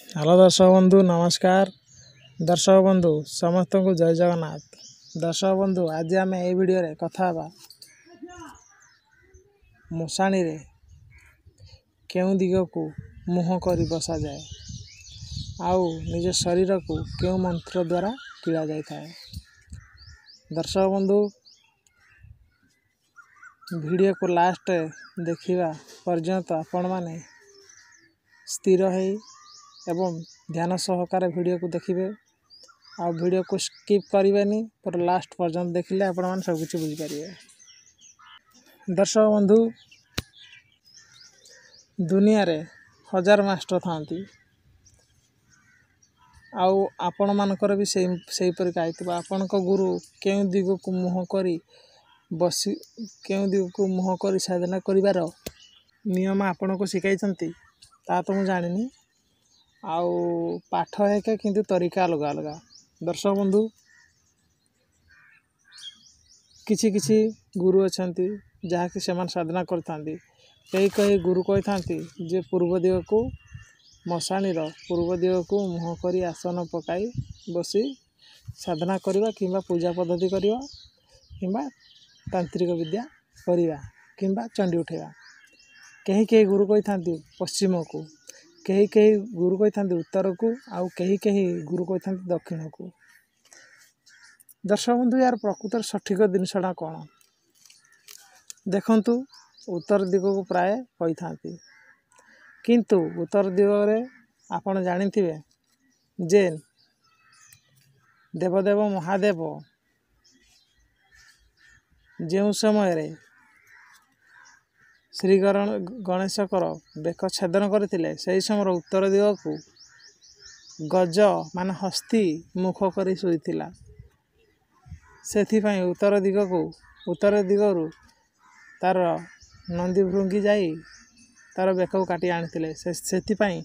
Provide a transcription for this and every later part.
Hello दर्शक बंधु नमस्कार। दर्शक बंधु समस्त को जय जगन्नाथ। दर्शक बंधु आज आम ए वीडियो रे कथा मशाणी रे केउ दिग को मुह कर बसा जाए आउ निज शरीर को केउ मंत्र द्वारा किला जाए था। दर्शक बंधु वीडियो को लास्ट देखिबा पर्यंत आपण माने स्थिर है एवं ध्यान सहकार वीडियो को देखिए आ वीडियो को स्किप करें पर लास्ट पर्यंत देखिले आपण मान सब कुछ बुझी पारिबे। दर्शक बंधु दुनिया रे हजार मास्टर थांती आउ आपण मानकर भी सही पर आइतबा आपण को गुरु केउ दिग को मुह करी बसी केउ दिग को मुह करी साधना करिवार नियम आपण को सिखाई ता तो मु जानिनी आउ पाठ है किंतु तरीका अलग अलग। दर्शक बंधु किछि किछि गुरु अछंती जहाँकि से साधना करथांती कई कई गुरु कही थांती जे पूर्व दिग को मशाणी पूर्व दिग को मुह करी आसन पकाई बसी साधना करवा किंबा पूजा पद्धति करवा किंबा तांत्रिक विद्या करवा किंबा चंडी उठेवा। कहीं कहीं गुरु कही थांती पश्चिम को कहीं कहीं गुरु कही थांती उत्तर को आउ कहीं कहीं गुरु कही थांती दक्षिण को। दर्शक बंधु यार प्रकृत सठिक जिनसटा कौन देखंतु उत्तर दिग को प्राय कही थांती किंतु उत्तर दिग रे आपण जानिथिबे जे देवदेव महादेव जो समय रे श्री गणेशकर बेक छेदन करथिले सही समय उत्तर दिग को गज मान हस्ती मुख करी सुईथिला सेथिपाई उत्तर दिगरु तार नंदी भृंगी जाई तार बेक को काटी आनिथिले सेथिपाई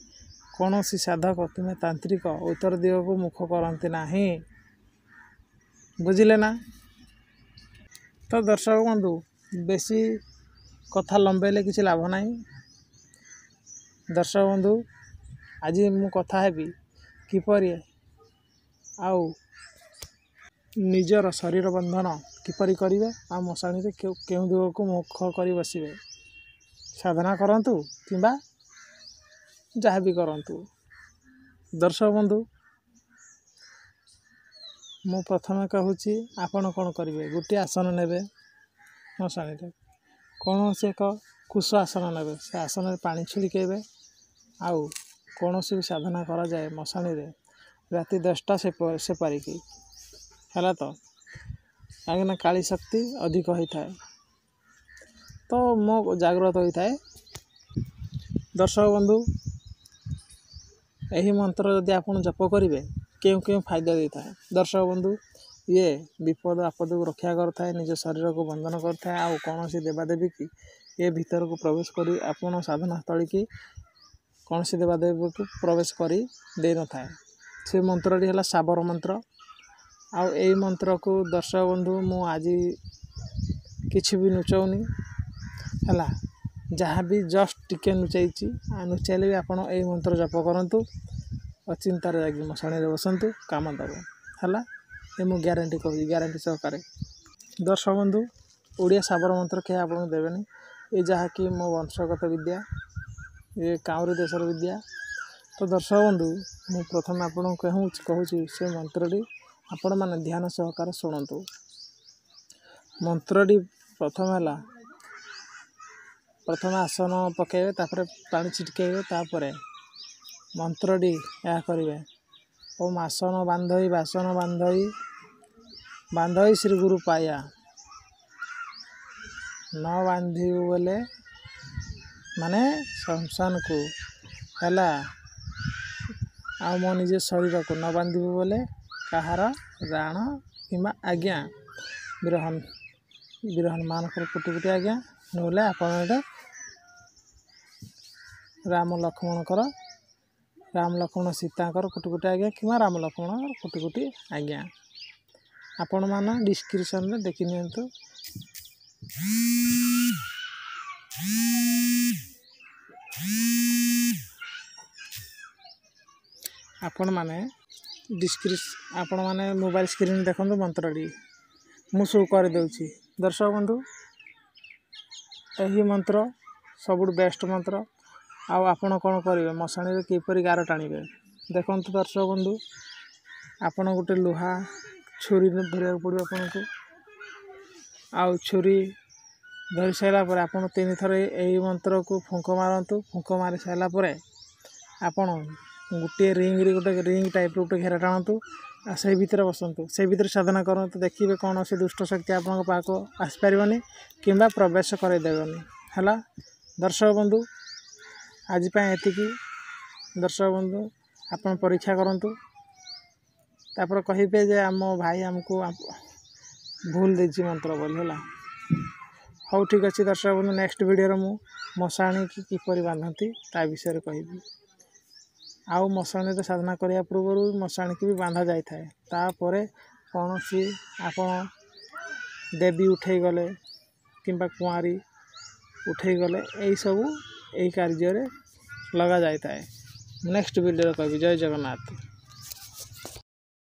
कौनसी साधक किंवा तांत्रिक उत्तर दिग को मुख करती नाही। बुझिले ना। तो दर्शक बंधु बेसी कथा लंबेले किसी लाभ नहीं। दर्शक बंधु आज मु कथा हेबी किपरि आउ निजर शरीर बंधन किपरि करिवे आ मशाणी रे केउ दिग को मुख करी बसिवे साधना करंतु किंबा जहाँ भी करंतु। दर्शक बंधु मु प्रथमे कहूची आपण कौन करिवे गोटे आसन नेबे मशाणी रे कौन से एक कुश आसन नेबे से आसन में पानी छिड़केबे आउ कौन भी साधना करा जाए मशाणी रे राति 10टा से पारिकी है तो कहीं काली शक्ति अधिक होता है तो मो जागृत होता है। दर्शक बंधु यही मंत्र यदि आप जप करेंगे क्यों क्यों फायदा देता है। दर्शक बंधु ये विपद आपद को रक्षा करता है निज शरीर को बंधन करता है आउ कौन सी देवादेवी की ये भीतर को प्रवेश करी आपण साधना स्थली की कौन सी देवादेवी को प्रवेश करी दे न था। से मंत्रटी है साबर मंत्र आउ यही मंत्र को दर्शक बंधु मु आज किसी भी नुचाऊनी है जहाँ भी जस्ट टिके नुचाई नुचाइले भी आपड़ यही मंत्र जप करूँ अचिंतार जाकि मशाणी रे बसंतु काम दब है ये मु ग्यारंटी कहूँ ग्यारंटी सहकार। दर्शक बंधु ओडिया साबर मंत्र क्या आपको देवेनि ये जहाँकि मो वंशगत विद्या ये काउरी देशर विद्या। तो दर्शक बंधु मु प्रथम आपको कहूँ से मंत्रटी आपण मैंने ध्यान सहकार शुणु। मंत्रटी प्रथम आसन पकेबे तापर पानी छिटकेबे तापर मंत्रटी या करेंगे ओम आसन बांधई बासन बांधई श्री गुरु पाया न बांधु बोले माने शमशान को है आ मो निजे शरीर को न बांधु बोले कहार राण किंबा आज्ञा बिरहन मान कुटी आज्ञा नोले आपण राम लक्ष्मण सीताकर कुटी आज्ञा कि राम लक्ष्मण कुटी आज्ञा आपण मान डिस्क्रिप्शन में देखि नियंतु। आपण मैंने आपण मैंने मोबाइल स्क्रीन देखो मंत्रटी मु शो कर दूची। दर्शक बंधु यही मंत्र सबुठ बेस्ट मंत्र। आपण कौन करेंगे मशाणी किपर गार टाणिबे देखो दर्शक बंधु आपण गोटे लुहा छुरी धरिया पड़ो आपन को आउ छुरी धरी सारापर आपन 3 थर यही मंत्र को फुंक मारतु। फुंक मारी सारापर आपण गोटे रिंग गोटे रिंग टाइप गोटे घेरा टाणतु से भितर बसतु से भितर साधना करतु देखिए कौन से दुष्ट शक्ति आपन पाक आसपारनी कि प्रवेश करदेवनी है। दर्शक बंधु आज एतिकी दर्शक बंधु आपन परीक्षा करतु तापर कहे जे आम भाई आमको भूल देछि मंत्र बोली है। हौ ठीक अच्छे दर्शक बंधु नेक्स्ट वीडियो मु मशाणी की किपरि बांधती ता विषय कहि आउ मशाणी साधना करने पूर्व मशाणी की भी बांधा जाए तापर कौन सी आपण देवी उठे गले कि कुआरी उठे गले यही सब यही कार्य लगा जाए। नेक्स्ट वीडियो कहि जय जगन्नाथ।